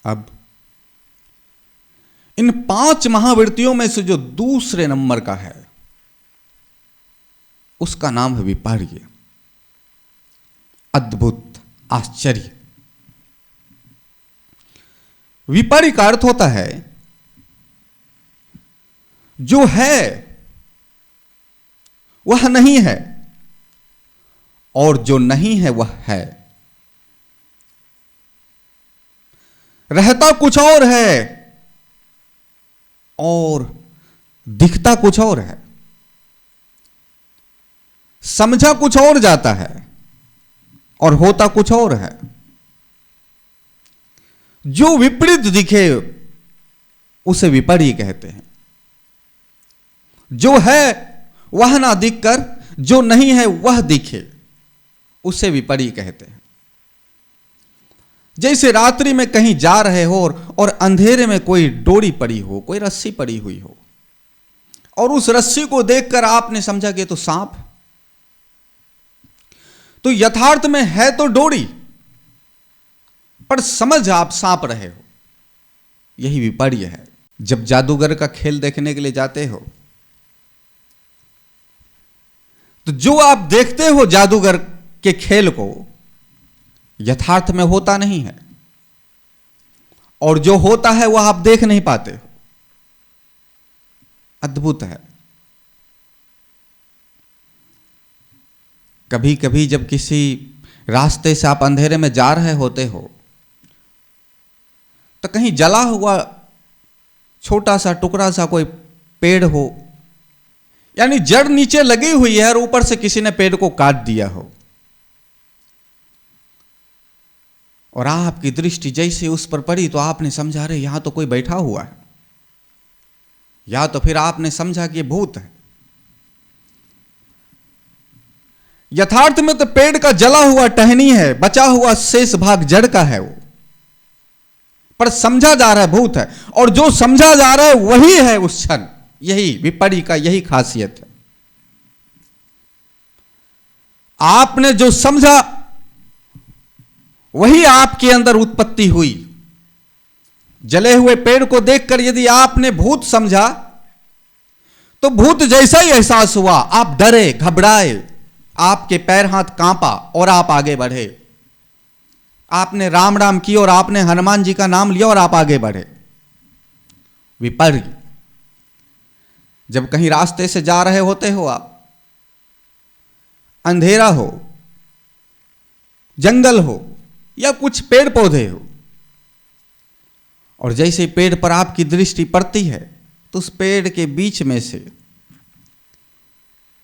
अब इन 5 महावृत्तियों में से जो दूसरे नंबर का है उसका नाम है विपर्य, अद्भुत, आश्चर्य। विपर्य का अर्थ होता है जो है वह नहीं है और जो नहीं है वह है। रहता कुछ और है और दिखता कुछ और है, समझा कुछ और जाता है और होता कुछ और है। जो विपरीत दिखे उसे विपर्य कहते हैं। जो है वह ना दिखकर जो नहीं है वह दिखे उसे विपर्य कहते हैं। जैसे रात्रि में कहीं जा रहे हो और अंधेरे में कोई डोरी पड़ी हो, कोई रस्सी पड़ी हुई हो और उस रस्सी को देखकर आपने समझा कि तो सांप, तो यथार्थ में है तो डोरी पर समझ आप सांप रहे हो। यही विपर्य है। जब जादूगर का खेल देखने के लिए जाते हो तो जो आप देखते हो जादूगर के खेल को यथार्थ में होता नहीं है और जो होता है वह आप देख नहीं पाते हो। अद्भुत है। कभी कभी जब किसी रास्ते से आप अंधेरे में जा रहे होते हो तो कहीं जला हुआ छोटा सा टुकड़ा सा कोई पेड़ हो, यानी जड़ नीचे लगी हुई है और ऊपर से किसी ने पेड़ को काट दिया हो और आपकी दृष्टि जैसे उस पर पड़ी तो आपने समझा रहे यहां तो कोई बैठा हुआ है, या तो फिर आपने समझा कि ये भूत है। यथार्थ में तो पेड़ का जला हुआ टहनी है, बचा हुआ शेष भाग जड़ का है वो, पर समझा जा रहा है भूत है और जो समझा जा रहा है वही है उस क्षण। यही विपर्य का यही खासियत है। आपने जो समझा वही आपके अंदर उत्पत्ति हुई। जले हुए पेड़ को देखकर यदि आपने भूत समझा तो भूत जैसा ही एहसास हुआ, आप डरे, घबराए, आपके पैर हाथ कांपा और आप आगे बढ़े। आपने राम राम की और आपने हनुमान जी का नाम लिया और आप आगे बढ़े। विपर्य। जब कहीं रास्ते से जा रहे होते हो आप, अंधेरा हो, जंगल हो या कुछ पेड़ पौधे हो और जैसे पेड़ पर आपकी दृष्टि पड़ती है तो उस पेड़ के बीच में से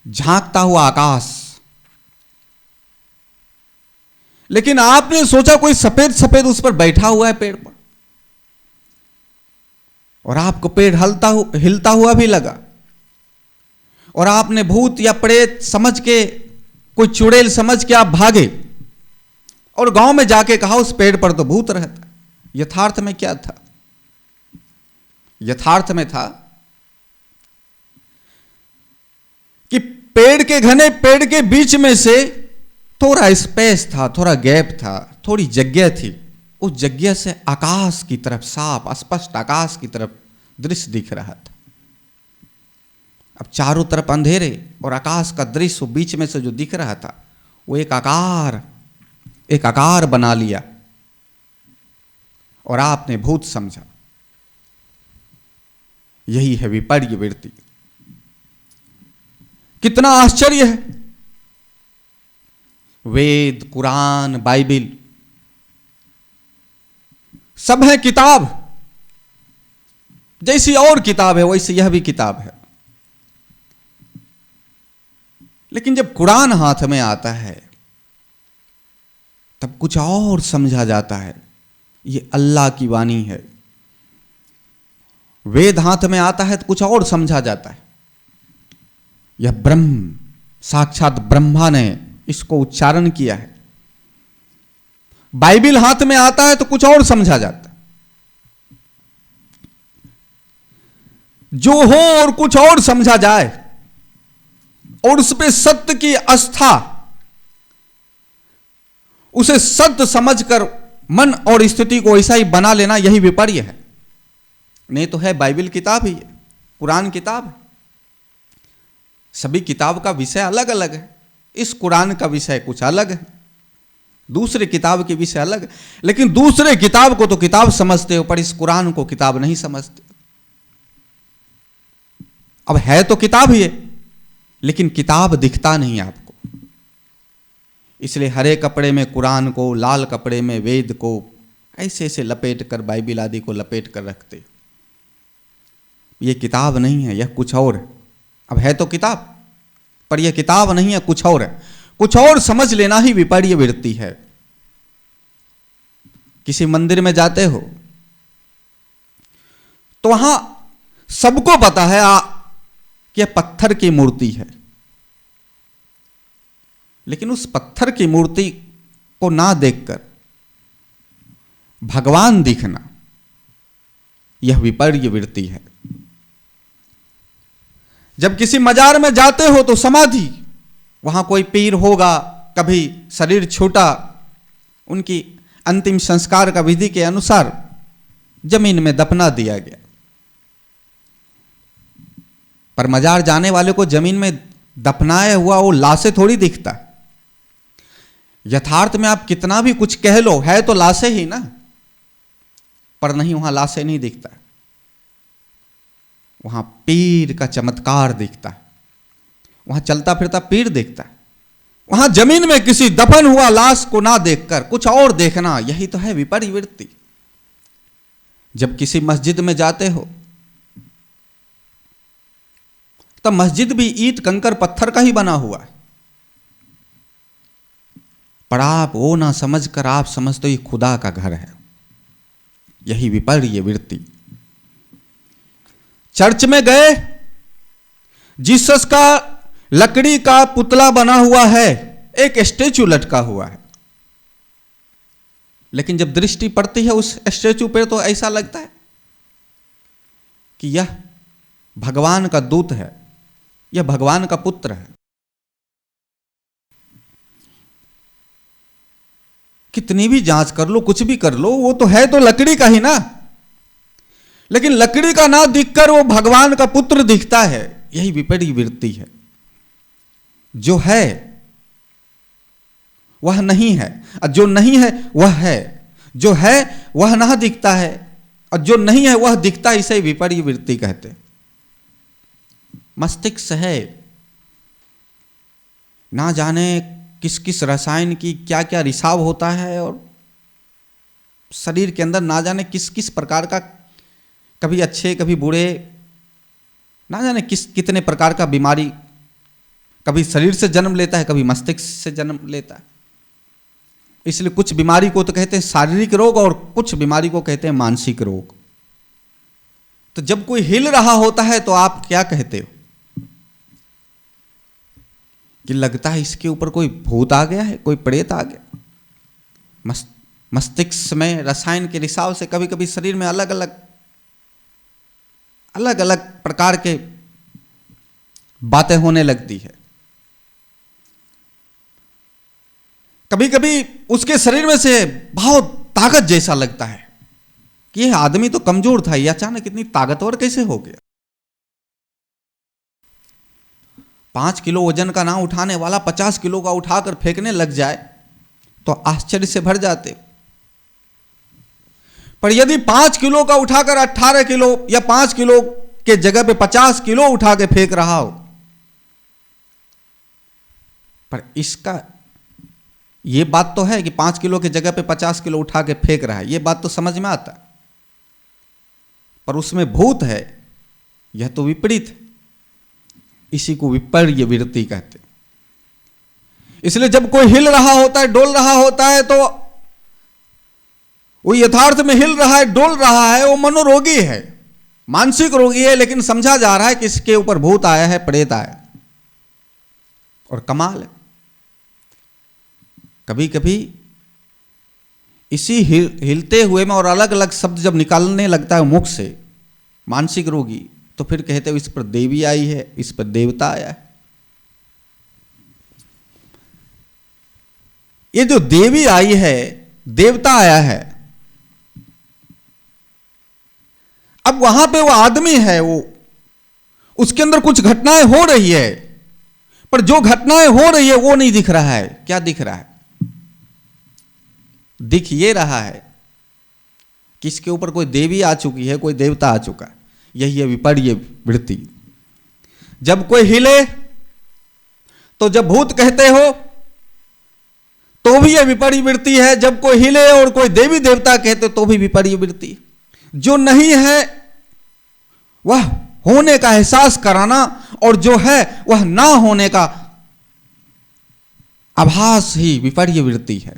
झांकता हुआ आकाश, लेकिन आपने सोचा कोई सफेद सफेद उस पर बैठा हुआ है पेड़ पर और आपको पेड़ हिलता हुआ भी लगा और आपने भूत या प्रेत समझ के, कोई चुड़ैल समझ के आप भागे और गांव में जाके कहा उस पेड़ पर तो भूत रहता। यथार्थ में क्या था? यथार्थ में था कि पेड़ के घने पेड़ के बीच में से थोड़ा स्पेस था, थोड़ा गैप था, थोड़ी जगह थी। उस जगह से आकाश की तरफ, साफ स्पष्ट आकाश की तरफ दृश्य दिख रहा था। अब चारों तरफ अंधेरे और आकाश का दृश्य बीच में से जो दिख रहा था वो एक आकार बना लिया और आपने भूत समझा। यही है विपर्य वृत्ति। कितना आश्चर्य है। वेद, कुरान, बाइबिल सब है किताब। जैसी और किताब है वैसे यह भी किताब है। लेकिन जब कुरान हाथ में आता है तब कुछ और समझा जाता है। ये अल्लाह की वाणी है। वेद हाथ में आता है तो कुछ और समझा जाता है। यह ब्रह्म, साक्षात ब्रह्मा ने इसको उच्चारण किया है। बाइबिल हाथ में आता है तो कुछ और समझा जाता है। जो हो और कुछ और समझा जाए और उस पे सत्य की आस्था, उसे सत्य समझकर मन और स्थिति को ऐसा ही बना लेना, यही विपर्य है। नहीं तो है बाइबल किताब ही है, कुरान किताब है। सभी किताब का विषय अलग अलग है। इस कुरान का विषय कुछ अलग है, दूसरे किताब के विषय अलग है। लेकिन दूसरे किताब को तो किताब समझते हो, पर इस कुरान को किताब नहीं समझते। अब है तो किताब ही है, लेकिन किताब दिखता नहीं आपको। इसलिए हरे कपड़े में कुरान को, लाल कपड़े में वेद को ऐसे ऐसे लपेट कर, बाइबिल आदि को लपेट कर रखते। यह किताब नहीं है, यह कुछ और है। अब है तो किताब, पर यह किताब नहीं है, कुछ और है। कुछ और समझ लेना ही विपर्य वृत्ति है। किसी मंदिर में जाते हो तो वहां सबको पता है कि यह पत्थर की मूर्ति है, लेकिन उस पत्थर की मूर्ति को ना देखकर भगवान दिखना, यह विपर्य वृत्ति है। जब किसी मजार में जाते हो तो समाधि, वहां कोई पीर होगा, कभी शरीर छूटा, उनकी अंतिम संस्कार का विधि के अनुसार जमीन में दफना दिया गया। पर मजार जाने वाले को जमीन में दफनाया हुआ वो लाशें थोड़ी दिखता है। यथार्थ में आप कितना भी कुछ कह लो, है तो लाशें ही ना, पर नहीं, वहां लाशें नहीं दिखता। वहां पीर का चमत्कार दिखता है, वहां चलता फिरता पीर दिखता है। वहां जमीन में किसी दफन हुआ लाश को ना देखकर कुछ और देखना, यही तो है विपर्य वृत्ति। जब किसी मस्जिद में जाते हो तब मस्जिद भी ईंट कंकर पत्थर का ही बना हुआ है, पर आप वो ना समझकर आप समझते हो ये खुदा का घर है। यही विपर्य वृत्ति। चर्च में गए, जीसस का लकड़ी का पुतला बना हुआ है, एक स्टैचू लटका हुआ है, लेकिन जब दृष्टि पड़ती है उस स्टैचू पर तो ऐसा लगता है कि यह भगवान का दूत है, यह भगवान का पुत्र है। कितनी भी जांच कर लो, कुछ भी कर लो, वो तो है तो लकड़ी का ही ना, लेकिन लकड़ी का ना दिखकर वो भगवान का पुत्र दिखता है। यही विपर्य वृत्ति है। जो है वह नहीं है, और जो नहीं है वह है। जो है वह ना दिखता है, और जो नहीं है वह दिखता है। इसे विपर्य वृत्ति कहते। मस्तिष्क है, ना जाने किस किस रसायन की क्या क्या रिसाव होता है, और शरीर के अंदर ना जाने किस किस प्रकार का, कभी अच्छे कभी बुरे, ना जाने कितने प्रकार का बीमारी कभी शरीर से जन्म लेता है, कभी मस्तिष्क से जन्म लेता है। इसलिए कुछ बीमारी को तो कहते हैं शारीरिक रोग, और कुछ बीमारी को कहते हैं मानसिक रोग। तो जब कोई हिल रहा होता है तो आप क्या कहते हो कि लगता है इसके ऊपर कोई भूत आ गया है, कोई प्रेत आ गया। मस्तिष्क में रसायन के रिसाव से कभी कभी शरीर में अलग अलग प्रकार के बातें होने लगती है। कभी कभी उसके शरीर में से बहुत ताकत जैसा लगता है कि यह आदमी तो कमजोर था, यह अचानक इतनी ताकतवर कैसे हो गया। 5 किलो वजन का ना उठाने वाला 50 किलो का उठाकर फेंकने लग जाए तो आश्चर्य से भर जाते। पर यदि 5 किलो का उठाकर 18 किलो या 5 किलो के जगह पे 50 किलो उठा के फेंक रहा हो, पर इसका यह बात तो है कि 5 किलो की जगह पे 50 किलो उठा के फेंक रहा है, यह बात तो समझ में आता, पर उसमें भूत है, यह तो विपरीत है। इसी को विपर्य वृत्ति कहते। इसलिए जब कोई हिल रहा होता है, डोल रहा होता है, तो वो यथार्थ में हिल रहा है, डोल रहा है, वो मनोरोगी है, मानसिक रोगी है, लेकिन समझा जा रहा है कि इसके ऊपर भूत आया है, प्रेत आया। और कमाल है, कभी कभी इसी हिलते हुए में और अलग अलग शब्द जब निकालने लगता है मुख से मानसिक रोगी, तो फिर कहते हो इस पर देवी आई है, इस पर देवता आया है। ये जो देवी आई है, देवता आया है। अब वहां पे वो आदमी है, वो उसके अंदर कुछ घटनाएं हो रही है, पर जो घटनाएं हो रही है वो नहीं दिख रहा है। क्या दिख रहा है? दिख ये रहा है कि इसके ऊपर कोई देवी आ चुकी है, कोई देवता आ चुका है। यही है विपर्य वृत्ति। जब कोई हिले तो जब भूत कहते हो तो भी यह विपर्य वृत्ति है, जब कोई हिले और कोई देवी देवता कहते तो भी विपर्य वृत्ति। जो नहीं है वह होने का एहसास कराना, और जो है वह ना होने का आभास ही विपर्य वृत्ति है।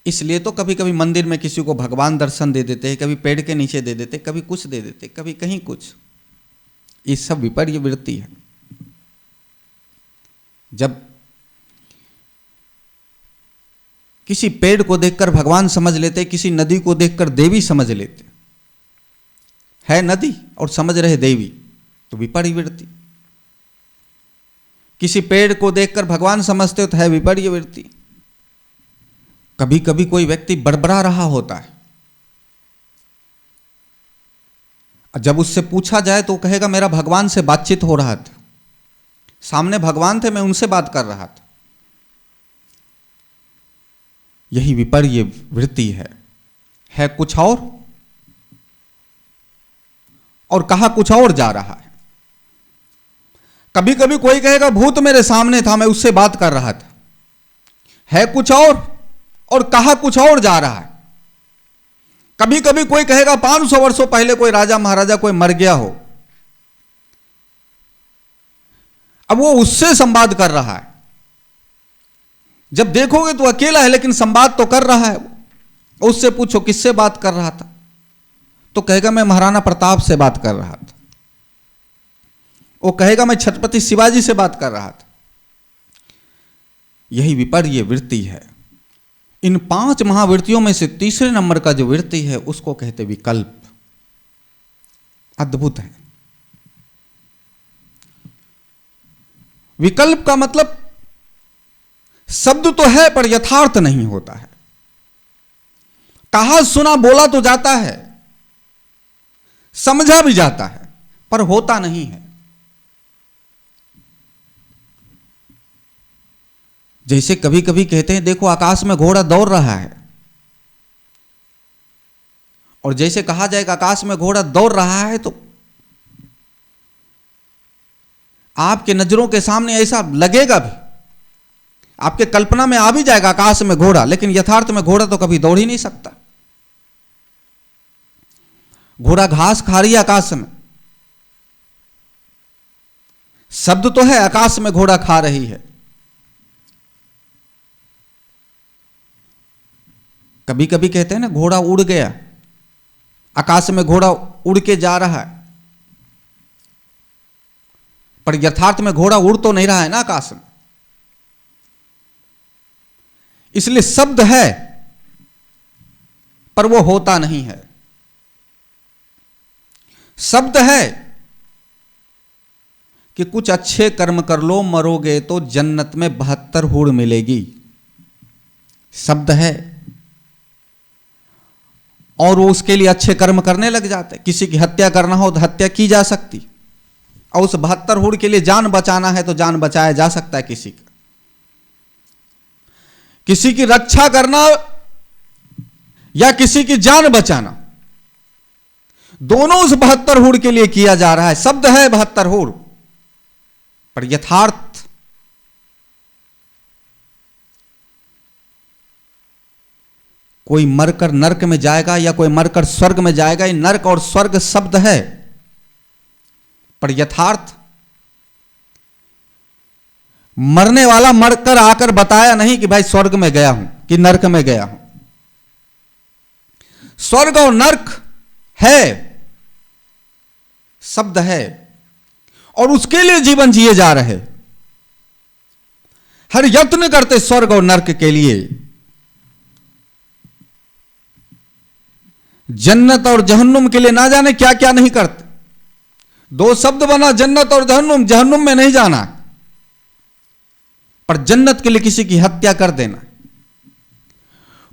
इसलिए तो कभी कभी मंदिर में किसी को भगवान दर्शन दे देते हैं, कभी पेड़ के नीचे दे देते, कभी कुछ दे देते, कभी कहीं कुछ। ये सब विपर्य वृत्ति है। जब किसी पेड़ को देखकर भगवान समझ लेते, किसी नदी को देखकर देवी समझ लेते, है नदी और समझ रहे देवी, तो विपर्य वृत्ति। किसी पेड़ को देखकर भगवान समझते हो तो है विपर्य वृत्ति। कभी कभी कोई व्यक्ति बड़बड़ा रहा होता है, जब उससे पूछा जाए तो कहेगा मेरा भगवान से बातचीत हो रहा था, सामने भगवान थे, मैं उनसे बात कर रहा था। यही विपर्य वृत्ति है कुछ और कहा कुछ और जा रहा है। कभी कभी कोई कहेगा भूत मेरे सामने था, मैं उससे बात कर रहा था, है कुछ और कहा कुछ और जा रहा है। कभी कभी कोई कहेगा 500 वर्षों पहले कोई राजा महाराजा कोई मर गया हो, अब वो उससे संवाद कर रहा है। जब देखोगे तो अकेला है लेकिन संवाद तो कर रहा है। उससे पूछो किससे बात कर रहा था, तो कहेगा मैं महाराणा प्रताप से बात कर रहा था। वो कहेगा मैं छत्रपति शिवाजी से बात कर रहा था। यही विपर्य वृत्ति है। इन 5 महावृत्तियों में से तीसरे नंबर का जो वृत्ति है उसको कहते विकल्प। अद्भुत है। विकल्प का मतलब शब्द तो है पर यथार्थ नहीं होता है। कहा सुना बोला तो जाता है, समझा भी जाता है, पर होता नहीं है। जैसे कभी कभी कहते हैं देखो आकाश में घोड़ा दौड़ रहा है, और जैसे कहा जाएगा आकाश में घोड़ा दौड़ रहा है तो आपके नजरों के सामने ऐसा लगेगा भी, आपके कल्पना में आ भी जाएगा आकाश में घोड़ा, लेकिन यथार्थ में घोड़ा तो कभी दौड़ ही नहीं सकता। घोड़ा घास खा रही है आकाश में, शब्द तो है आकाश में घोड़ा खा रही है। कभी कभी कहते हैं ना घोड़ा उड़ गया, आकाश में घोड़ा उड़ के जा रहा है, पर यथार्थ में घोड़ा उड़ तो नहीं रहा है ना आकाश में। इसलिए शब्द है पर वो होता नहीं है। शब्द है कि कुछ अच्छे कर्म कर लो, मरोगे तो जन्नत में 72 हूर मिलेगी। शब्द है, और वो उसके लिए अच्छे कर्म करने लग जाते। किसी की हत्या करना हो तो हत्या की जा सकती, और उस 72 हूर के लिए जान बचाना है तो जान बचाया जा सकता है। किसी की रक्षा करना या किसी की जान बचाना, दोनों उस 72 हूर के लिए किया जा रहा है। शब्द है 72 हूर, पर यथार्थ कोई मरकर नरक में जाएगा या कोई मरकर स्वर्ग में जाएगा। ये नरक और स्वर्ग शब्द है, पर यथार्थ मरने वाला मरकर आकर बताया नहीं कि भाई स्वर्ग में गया हूं कि नरक में गया हूं। स्वर्ग और नरक है, शब्द है, और उसके लिए जीवन जिए जा रहे। हर यत्न करते स्वर्ग और नरक के लिए। जन्नत और जहन्नुम के लिए ना जाने क्या क्या नहीं करते। 2 शब्द बना जन्नत और जहन्नुम, जहन्नुम में नहीं जाना, पर जन्नत के लिए किसी की हत्या कर देना,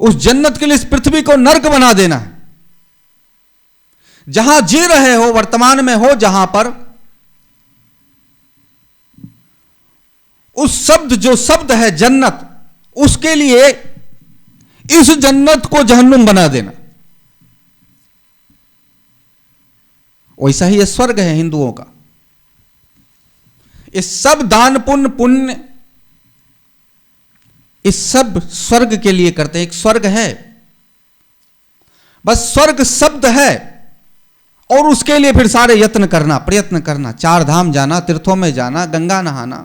उस जन्नत के लिए इस पृथ्वी को नर्क बना देना है। जहां जी रहे हो, वर्तमान में हो जहां पर, उस शब्द जो शब्द है जन्नत, उसके लिए इस जन्नत को जहन्नुम बना देना। वैसा ही ये स्वर्ग है हिंदुओं का। इस सब दान पुण्य पुण्य इस सब स्वर्ग के लिए करते हैं। एक स्वर्ग है, बस स्वर्ग शब्द है, और उसके लिए फिर सारे यत्न करना, प्रयत्न करना, 4 धाम जाना, तीर्थों में जाना, गंगा नहाना,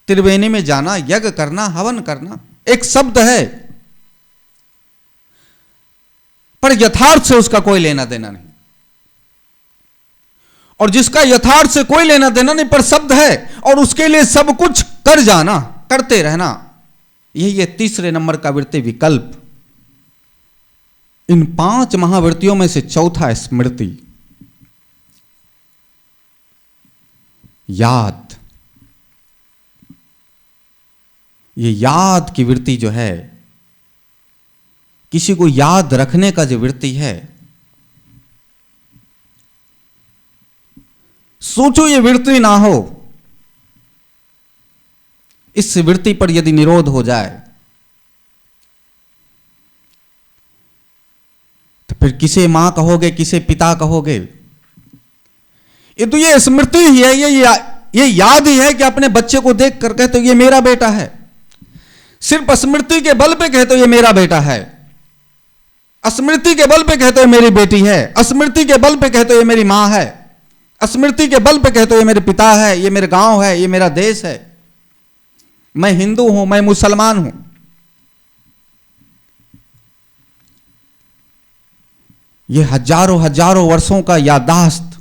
त्रिवेणी में जाना, यज्ञ करना, हवन करना, एक शब्द है, पर यथार्थ से उसका कोई लेना देना नहीं। और जिसका यथार्थ से कोई लेना देना नहीं, पर शब्द है, और उसके लिए सब कुछ कर जाना, करते रहना, यही है तीसरे नंबर का वृत्ति विकल्प। इन 5 महावृत्तियों में से चौथा स्मृति, याद। ये याद की वृत्ति जो है, किसी को याद रखने का जो वृत्ति है, सोचो ये वृत्ति ना हो, इस वृत्ति पर यदि निरोध हो जाए तो फिर किसे मां कहोगे, किसे पिता कहोगे? ये तो ये स्मृति ही है, ये याद ही है कि अपने बच्चे को देख कर कहते हो ये मेरा बेटा है। सिर्फ स्मृति के बल पे कहते हो ये मेरा बेटा है, स्मृति के बल पे कहते हो मेरी बेटी है, स्मृति के बल पे कहते हो ये मेरी मां है, स्मृति के बल पे कहते हो ये मेरे पिता है, ये मेरे गांव है, ये मेरा देश है, मैं हिंदू हूं, मैं मुसलमान हूं। ये हजारों हजारों वर्षों का याददाश्त,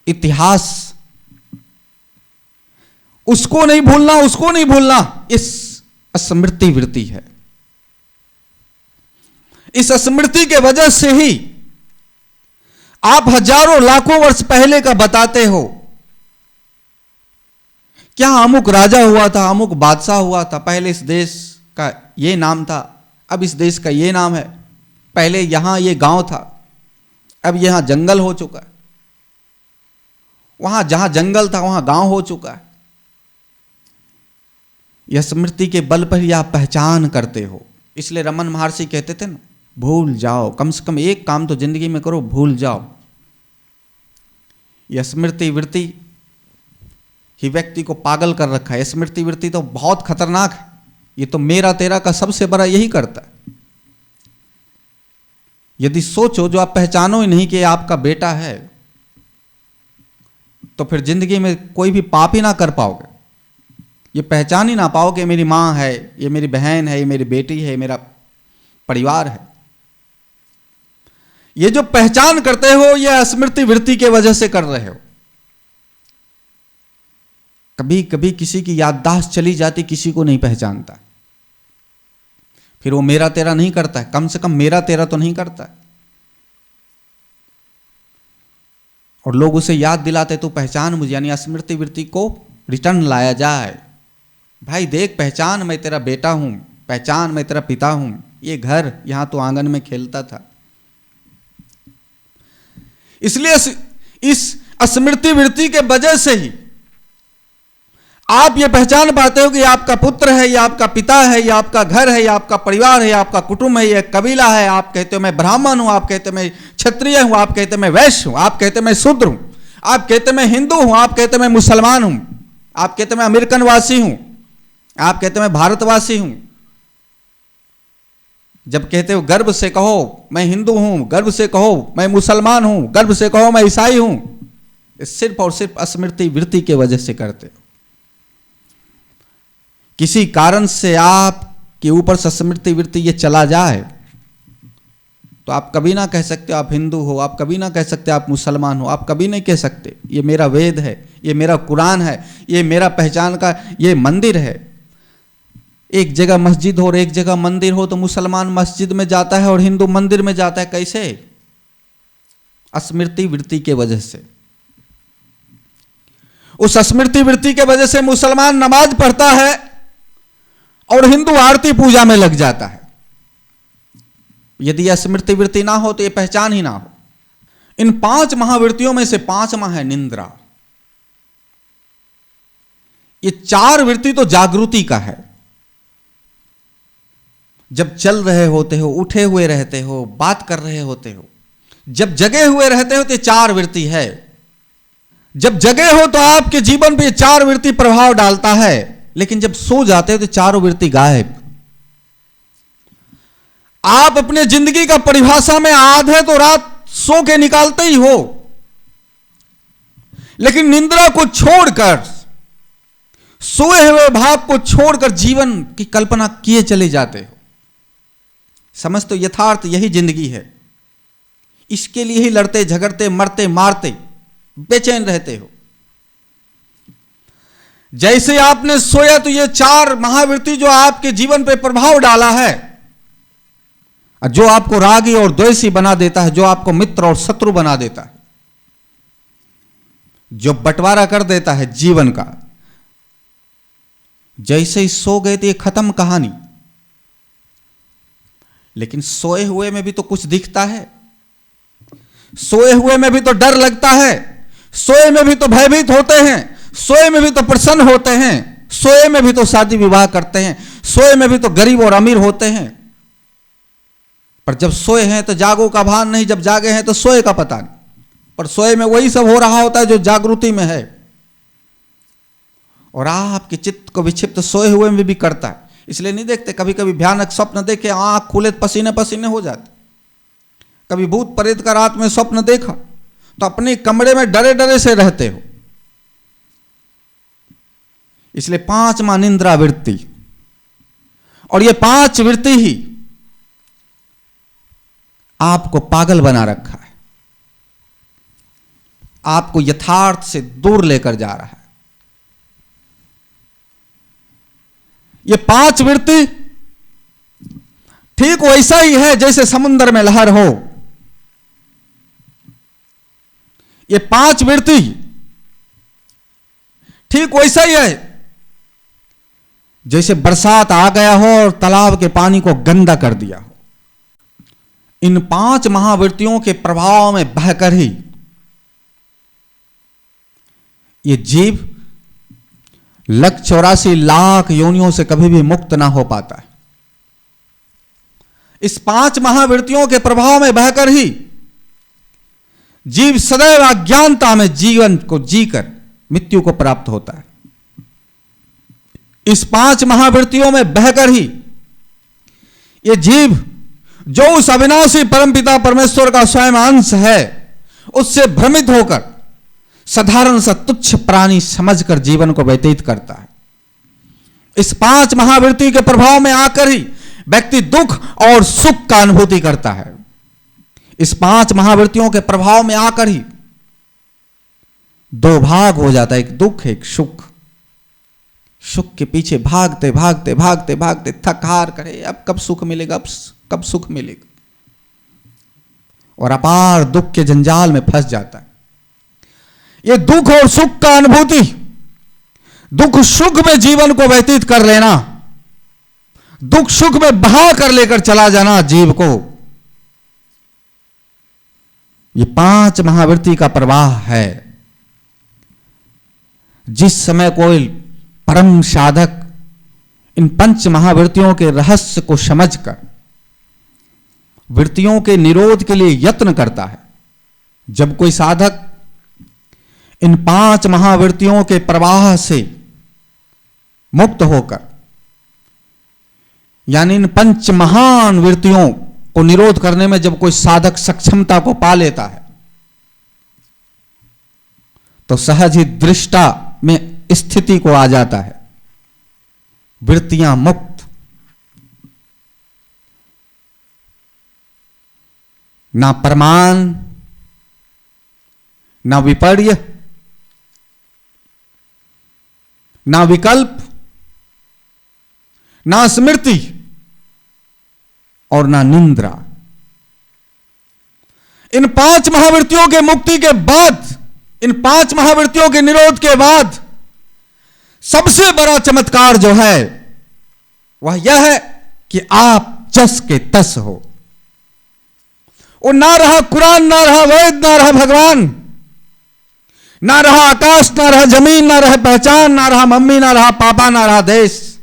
इतिहास, उसको नहीं भूलना, उसको नहीं भूलना, इस स्मृति वृत्ति है। इस स्मृति के वजह से ही आप हजारों लाखों वर्ष पहले का बताते हो, क्या अमुक राजा हुआ था, अमुक बादशाह हुआ था, पहले इस देश का ये नाम था, अब इस देश का ये नाम है, पहले यहां ये गांव था, अब यहां जंगल हो चुका है, वहां जहां जंगल था वहां गांव हो चुका है। यह स्मृति के बल पर ही आप पहचान करते हो। इसलिए रमन महर्षि कहते थे ना, भूल जाओ, कम से कम एक काम तो जिंदगी में करो, भूल जाओ। यह स्मृति वृत्ति ही व्यक्ति को पागल कर रखा है। स्मृति वृत्ति तो बहुत खतरनाक है। ये तो मेरा तेरा का सबसे बड़ा यही करता है। यदि सोचो, जो आप पहचानो ही नहीं कि आपका बेटा है, तो फिर जिंदगी में कोई भी पाप ही ना कर पाओगे। ये पहचान ही ना पाओगे मेरी मां है, ये मेरी बहन है, ये मेरी बेटी है, ये मेरा परिवार है। ये जो पहचान करते हो, ये स्मृति वृत्ति के वजह से कर रहे हो। कभी कभी किसी की याददाश्त चली जाती, किसी को नहीं पहचानता, फिर वो मेरा तेरा नहीं करता है, कम से कम मेरा तेरा तो नहीं करता है। और लोग उसे याद दिलाते, तू पहचान मुझे, यानी स्मृति वृत्ति को रिटर्न लाया जाए। भाई देख, पहचान, मैं तेरा बेटा हूं, पहचान, मैं तेरा पिता हूं, ये घर यहां तो आंगन में खेलता था। इसलिए इस स्मृति वृत्ति के वजह से ही आप ये पहचान पाते हो कि ये आपका पुत्र है, ये आपका पिता है, ये आपका घर है, ये आपका परिवार है, ये आपका कुटुंब है, ये कबीला है। आप कहते हो मैं ब्राह्मण हूं, आप कहते हो मैं क्षत्रिय हूं, आप कहते हो मैं वैश्य हूं, आप कहते हो मैं शूद्र हूं, आप कहते हो मैं हिंदू हूं, आप कहते हो मैं मुसलमान हूं, आप कहते हो मैं अमेरिकन वासी हूं, आप कहते हो मैं भारतवासी हूं। जब कहते हो गर्व से कहो मैं हिंदू हूं, गर्व से कहो मैं मुसलमान हूं, गर्व से कहो मैं ईसाई हूं, सिर्फ और सिर्फ स्मृति वृत्ति के वजह से करते हो। किसी कारण से आपके ऊपर से स्मृति वृत्ति ये चला जाए तो आप कभी ना कह सकते आप हिंदू हो, आप कभी ना कह सकते आप मुसलमान हो, आप कभी नहीं कह सकते ये मेरा वेद है, ये मेरा कुरान है, ये मेरा पहचान का ये मंदिर है। एक जगह मस्जिद हो और एक जगह मंदिर हो तो मुसलमान मस्जिद में जाता है और हिंदू मंदिर में जाता है, कैसे? स्मृति वृत्ति के वजह से। उस स्मृति वृत्ति के वजह से मुसलमान नमाज पढ़ता है और हिंदू आरती पूजा में लग जाता है। यदि यह स्मृति वृत्ति ना हो तो यह पहचान ही ना हो। इन 5 महावृत्तियों में से 5वां है निंद्रा। ये 4 वृत्ति तो जागृति का है। जब चल रहे होते हो, उठे हुए रहते हो, बात कर रहे होते हो, जब जगे हुए रहते हो तो 4 वृत्ति है। जब जगे हो तो आपके जीवन पे 4 वृत्ति प्रभाव डालता है, लेकिन जब सो जाते हो तो 4 वृत्ति गायब। आप अपने जिंदगी का परिभाषा में आधे तो रात सो के निकालते ही हो, लेकिन निंद्रा को छोड़कर, सोए हुए भाव को छोड़कर जीवन की कल्पना किए चले जाते हो। समझ तो यथार्थ यही जिंदगी है। इसके लिए ही लड़ते झगड़ते मरते मारते बेचैन रहते हो। जैसे आपने सोया तो ये 4 महावृत्ति जो आपके जीवन पे प्रभाव डाला है, जो आपको रागी और द्वेषी बना देता है, जो आपको मित्र और शत्रु बना देता है, जो बंटवारा कर देता है जीवन का, जैसे ही सो गए तो ये खत्म कहानी। लेकिन सोए हुए में भी तो कुछ दिखता है, सोए हुए में भी तो डर लगता है, सोए में भी तो भयभीत होते हैं, सोए में भी तो प्रसन्न होते हैं, सोए में भी तो शादी विवाह करते हैं, सोए में भी तो गरीब और अमीर होते हैं। पर जब सोए हैं तो जागो का भान नहीं, जब जागे हैं तो सोए का पता नहीं। पर सोए में वही सब हो रहा होता है जो जागृति में है। और आपके चित्त को विक्षिप्त सोए हुए में भी करता है। इसलिए नहीं देखते, कभी कभी भयानक स्वप्न देखे आंख खुले पसीने पसीने हो जाते। कभी भूत प्रेत का रात में स्वप्न देखा तो अपने कमरे में डरे डरे से रहते हो। इसलिए 5वां निंद्रा वृत्ति, और ये 5 वृत्ति ही आपको पागल बना रखा है, आपको यथार्थ से दूर लेकर जा रहा है। ये 5 वृत्ति ठीक वैसा ही है जैसे समुद्र में लहर हो। ये 5 वृत्ति ठीक वैसा ही है जैसे बरसात आ गया हो और तालाब के पानी को गंदा कर दिया हो। इन 5 महावृत्तियों के प्रभाव में बहकर ही ये जीव 184,00,000 योनियों से कभी भी मुक्त ना हो पाता है। इस 5 महावृत्तियों के प्रभाव में बहकर ही जीव सदैव अज्ञानता में जीवन को जीकर मृत्यु को प्राप्त होता है। इस 5 महावृत्तियों में बहकर ही ये जीव जो उस अविनाशी परमपिता परमेश्वर का स्वयं अंश है, उससे भ्रमित होकर साधारण सा तुच्छ प्राणी समझकर जीवन को व्यतीत करता है। इस 5 महावृत्ति के प्रभाव में आकर ही व्यक्ति दुख और सुख का अनुभूति करता है। इस 5 महावृत्तियों के प्रभाव में आकर ही 2 भाग हो जाता है, एक दुख एक सुख। सुख के पीछे भागते भागते भागते भागते थक हार करे, अब कब सुख मिलेगा, अब कब सुख मिलेगा, और अपार दुख के जंजाल में फंस जाता है। ये दुख और सुख का अनुभूति, दुख सुख में जीवन को व्यतीत कर लेना, दुख सुख में बहा कर लेकर चला जाना जीव को, ये 5 महावृत्ति का प्रवाह है। जिस समय कोई परम साधक इन 5 महावृत्तियों के रहस्य को समझकर वृत्तियों के निरोध के लिए यत्न करता है, जब कोई साधक इन 5 महावृत्तियों के प्रवाह से मुक्त होकर, यानी इन 5 महान वृत्तियों को निरोध करने में जब कोई साधक सक्षमता को पा लेता है, तो सहज ही दृष्टा में स्थिति को आ जाता है, वृत्तियां मुक्त। ना प्रमाण, ना विपर्य, ना विकल्प, ना स्मृति और ना निंद्रा। इन 5 महावृत्तियों के मुक्ति के बाद, इन 5 महावृत्तियों के निरोध के बाद सबसे बड़ा चमत्कार जो है वह यह है कि आप जस के तस हो। वो ना रहा कुरान, ना रहा वेद, ना रहा भगवान, ना रहा आकाश, ना रहा जमीन, ना रहा पहचान, ना रहा मम्मी, ना रहा पापा, ना रहा देश,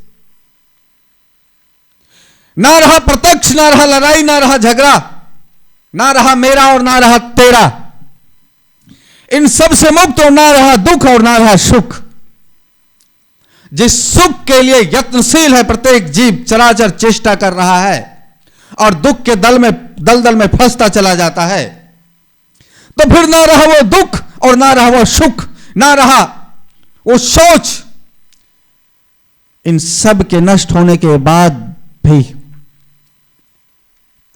ना रहा प्रत्यक्ष, ना रहा लड़ाई, ना रहा झगड़ा, ना रहा मेरा और ना रहा तेरा, इन सब से मुक्त, और ना रहा दुख और ना रहा सुख। जिस सुख के लिए यत्नशील है प्रत्येक जीव, चराचर चेष्टा कर रहा है और दुख के दलदल में फंसता चला जाता है, तो फिर ना रहा वो दुख और ना रहा वो सुख, ना रहा वो सोच। इन सब के नष्ट होने के बाद भी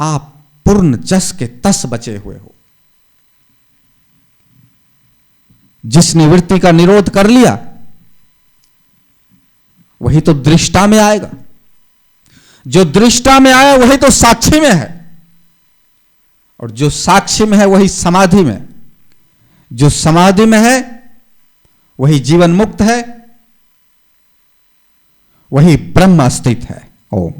आप पूर्ण जस के तस बचे हुए हो। जिसने वृत्ति का निरोध कर लिया वही तो दृष्टा में आएगा। जो दृष्टा में आया वही तो साक्षी में है, और जो साक्षी में है वही समाधि में, जो समाधि में है वही जीवन मुक्त है, वही ब्रह्म स्थित है। ओम।